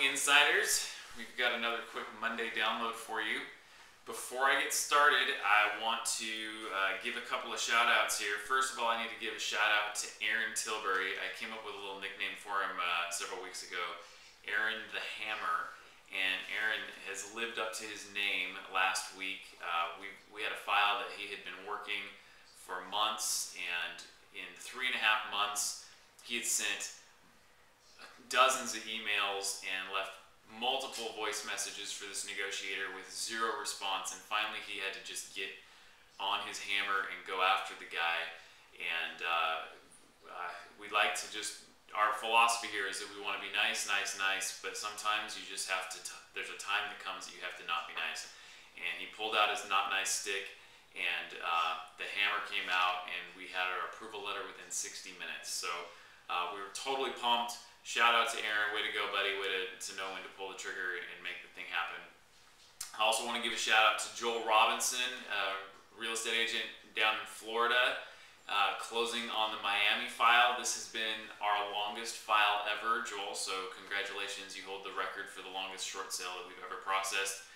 Insiders. We've got another quick Monday download for you. Before I get started, I want to give a couple of shout outs here. First of all, I need to give a shout out to Aaron Tilbury. I came up with a little nickname for him several weeks ago, Aaron the Hammer. And Aaron has lived up to his name. Last week, we had a file that he had been working for months, and in 3.5 months, he had sent dozens of emails and left multiple voice messages for this negotiator with zero response, and finally he had to just get on his hammer and go after the guy. And we like to just, our philosophy here is that we want to be nice, but sometimes you just have to, there's a time that comes that you have to not be nice. And he pulled out his not nice stick, and the hammer came out, and we had our approval letter within 60 minutes. So we were totally pumped. Shout out to Aaron, way to go, buddy, way to know when to pull the trigger and make the thing happen. I also want to give a shout out to Joel Robinson, real estate agent down in Florida, closing on the Miami file. This has been our longest file ever, Joel, so congratulations. You hold the record for the longest short sale that we've ever processed.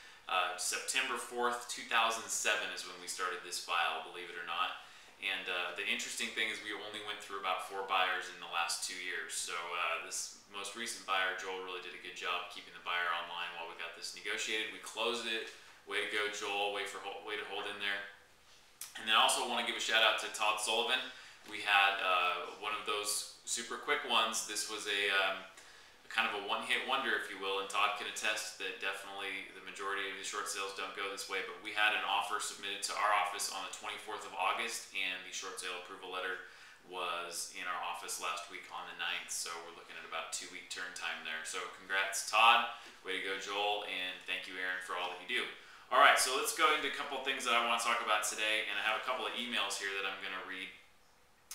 September 4th, 2007 is when we started this file, believe it or not. And the interesting thing is we only went through about 4 buyers in the last 2 years. So this most recent buyer, Joel, really did a good job keeping the buyer online while we got this negotiated. We closed it. Way to go, Joel. Way to hold in there. And then I also want to give a shout out to Todd Sullivan. We had one of those super quick ones. This was a kind of a one-hit wonder, if you will, and Todd can attest that definitely the majority of the short sales don't go this way, but we had an offer submitted to our office on the 24th of August, and the short sale approval letter was in our office last week on the 9th, so we're looking at about a 2-week turn time there. So congrats, Todd. Way to go, Joel, and thank you, Aaron, for all that you do. All right, so let's go into a couple of things that I want to talk about today, and I have a couple of emails here that I'm going to read.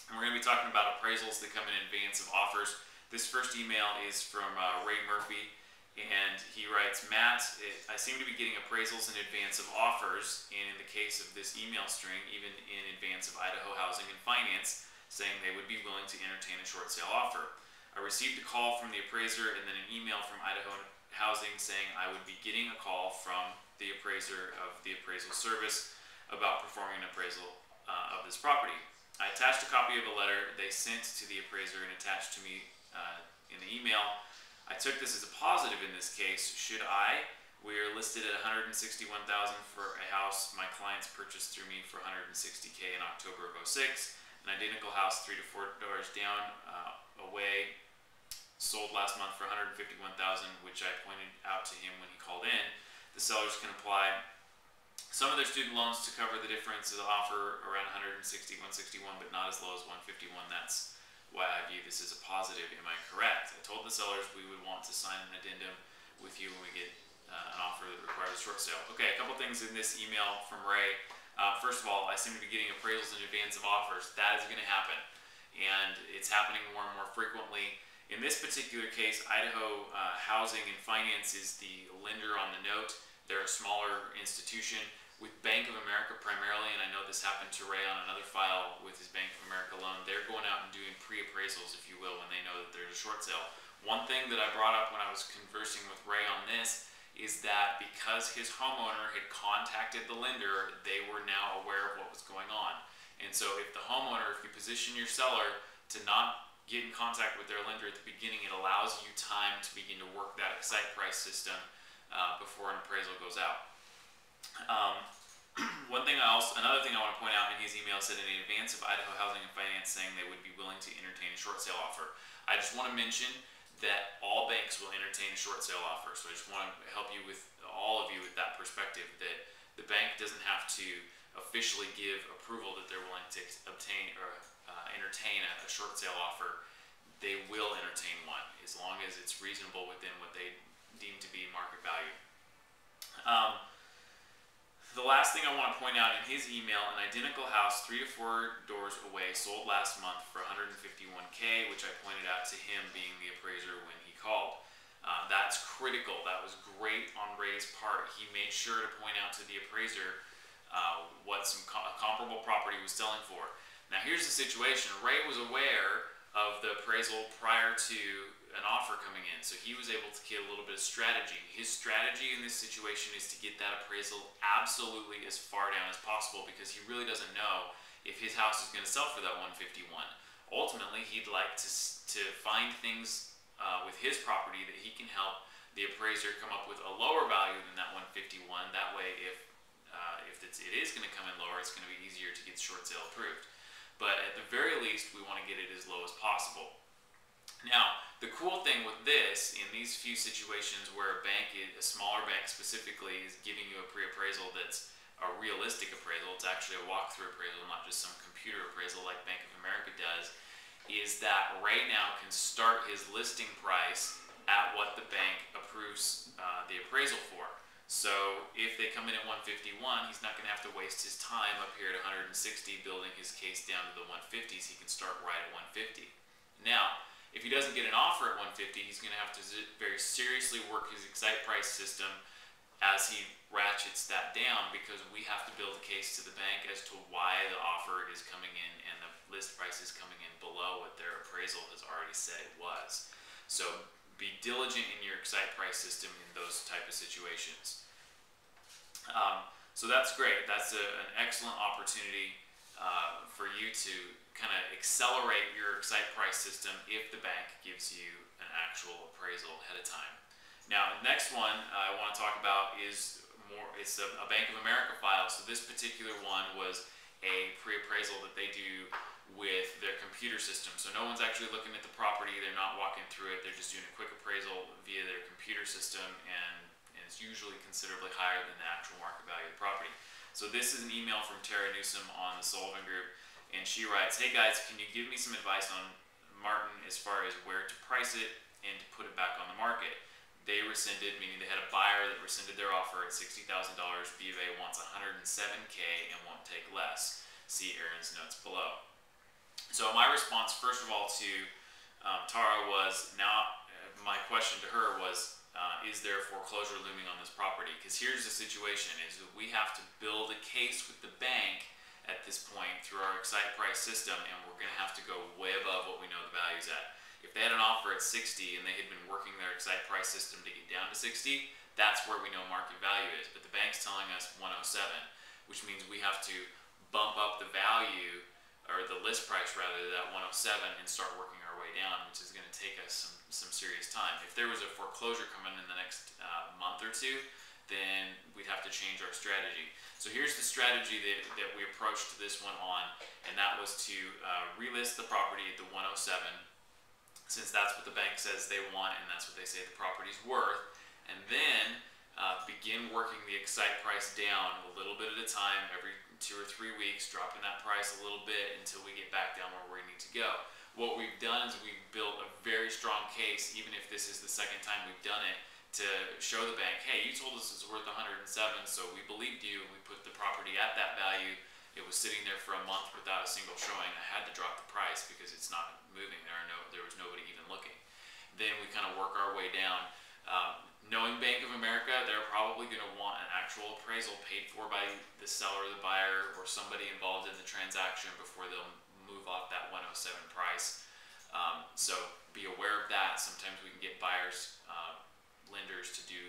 And we're going to be talking about appraisals that come in advance of offers. This first email is from Ray Murphy, and he writes, Matt, I seem to be getting appraisals in advance of offers, and in the case of this email string, even in advance of Idaho Housing and Finance, saying they would be willing to entertain a short sale offer. I received a call from the appraiser and then an email from Idaho Housing saying I would be getting a call from the appraiser of the appraisal service about performing an appraisal of this property. I attached a copy of a letter they sent to the appraiser and attached to me in the email. I took this as a positive in this case. Should I? We are listed at $161,000 for a house my clients purchased through me for $160K in October of 06. An identical house 3 to 4 doors down away sold last month for $151,000, which I pointed out to him when he called in. The sellers can apply some of their student loans to cover the difference of the offer around 160, 161, but not as low as 151. That's why I view this as a positive. Am I correct? I told the sellers we would want to sign an addendum with you when we get an offer that requires a short sale. Okay, a couple things in this email from Ray. First of all, I seem to be getting appraisals in advance of offers. That is going to happen, and it's happening more and more frequently. In this particular case, Idaho Housing and Finance is the lender on the note. They're a smaller institution with Bank of America primarily, and I know this happened to Ray on another file with his Bank of America loan. They're going out and doing pre-appraisals, if you will, when they know that there's a short sale. One thing that I brought up when I was conversing with Ray on this is that because his homeowner had contacted the lender, they were now aware of what was going on. And so if the homeowner, if you position your seller to not get in contact with their lender at the beginning, it allows you time to begin to work that excite price system before an appraisal goes out. Another thing I want to point out in his email said in advance of Idaho Housing and Finance saying they would be willing to entertain a short sale offer. I just want to mention that all banks will entertain a short sale offer. So I just want to help you with, all of you, with that perspective, that the bank doesn't have to officially give approval that they're willing to obtain or entertain a short sale offer. They will entertain one as long as it's reasonable within what they deem to be market value. The last thing I want to point out in his email, an identical house 3 to 4 doors away sold last month for $151K, which I pointed out to him being the appraiser when he called. That's critical. That was great on Ray's part. He made sure to point out to the appraiser what some comparable property was selling for. Now here's the situation. Ray was aware of the appraisal prior to an offer coming in. So he was able to get a little bit of strategy. His strategy in this situation is to get that appraisal absolutely as far down as possible, because he really doesn't know if his house is going to sell for that 151. Ultimately, he'd like to find things with his property that he can help the appraiser come up with a lower value than that 151. That way, if it is going to come in lower, it's going to be easier to get short sale approved. But at the very least, we want to get it as low as possible. Now, the cool thing with this, in these few situations where a smaller bank specifically, is giving you a pre-appraisal that's a realistic appraisal, it's actually a walkthrough appraisal, not just some computer appraisal like Bank of America does, is that right now can start his listing price at what the bank approves the appraisal for. So if they come in at 151, he's not going to have to waste his time up here at 160 building his case down to the 150s. He can start right at 150. Now, if he doesn't get an offer at 150, he's going to have to very seriously work his excite price system as he ratchets that down, because we have to build a case to the bank as to why the offer is coming in and the list price is coming in below what their appraisal has already said it was. So be diligent in your excite price system in those type of situations. So that's great. That's an excellent opportunity for you to kind of accelerate your excite price system if the bank gives you an actual appraisal ahead of time. Now, the next one I want to talk about is it's a Bank of America file. So this particular one was a pre-appraisal that they do with their computer system. So no one's actually looking at the property, they're not walking through it, they're just doing a quick appraisal via their computer system, and it's usually considerably higher than the actual market value of the property. So this is an email from Tara Newsom on the Sullivan group, and she writes, "Hey guys, can you give me some advice on Martin as far as where to price it and to put it back on the market? They rescinded," meaning they had a buyer that rescinded their offer at $60,000. B of A wants $107K and won't take less. See Aaron's notes below. So my response, first of all, to Tara was, my question to her was, is there a foreclosure looming on this property? Because here's the situation, is that we have to build a case with the bank at this point through our excite price system, and we're going to have to go way above what we know the value's at. If they had an offer at 60 and they had been working their excite price system to get down to 60, that's where we know market value is. But the bank's telling us 107, which means we have to bump up the value, or the list price rather, to that 107 and start working our way down, which is going to take us some serious time. If there was a foreclosure coming in the next month or two, then we'd have to change our strategy. So here's the strategy that we approached this one on, and that was to relist the property at the 107, since that's what the bank says they want and that's what they say the property's worth, and then begin working the excite price down a little bit at a time, every 2 or 3 weeks, dropping that price a little bit until we get back down where we need to go. What we've done is we've built a very strong case, even if this is the second time we've done it, to show the bank, hey, you told us it's worth 107, so we believed you, and we put the property at that value. It was sitting there for a month without a single showing. I had to drop the price because it's not moving. There was nobody even looking. Then we kind of work our way down. Knowing Bank of America, they're probably going to want an actual appraisal paid for by the seller, the buyer, or somebody involved in the transaction before they'll move off that 107 price. So be aware of that. Sometimes we can get buyers, lenders to do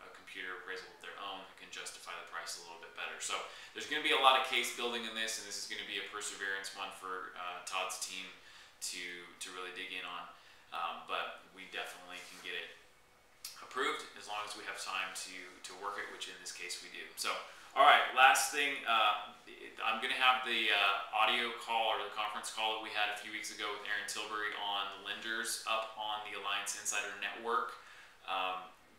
a computer appraisal of their own that can justify the price a little bit better. So there's going to be a lot of case building in this, and this is going to be a perseverance one for Todd's team to really dig in on. But we definitely can get it approved as long as we have time to work it, which in this case we do. So, all right, last thing, I'm going to have the audio call or the conference call that we had a few weeks ago with Aaron Tilbury on lenders up on the Alliance Insider Network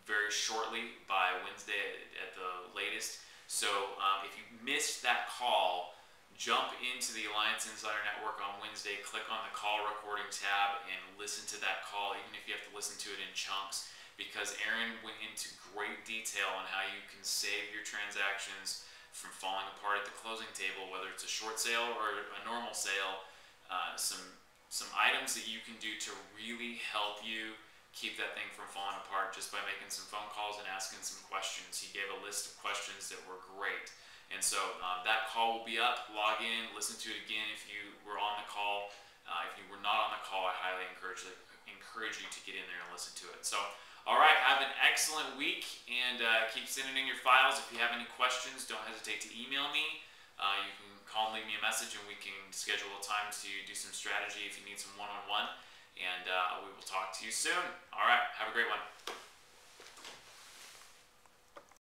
very shortly, by Wednesday at the latest. So if you missed that call, jump into the Alliance Insider Network on Wednesday, click on the call recording tab and listen to that call, even if you have to listen to it in chunks, because Aaron went into great detail on how you can save your transactions from falling apart at the closing table, whether it's a short sale or a normal sale. Some items that you can do to really help you keep that thing from falling apart just by making some phone calls and asking some questions. He gave a list of questions that were great. And so that call will be up. Log in, listen to it again if you were on the call. If you were not on the call, I highly encourage you to get in there and listen to it. So, all right, have an excellent week, and keep sending in your files. If you have any questions, don't hesitate to email me. You can call and leave me a message, and we can schedule a time to do some strategy if you need some one-on-one. And we will talk to you soon. All right, have a great one.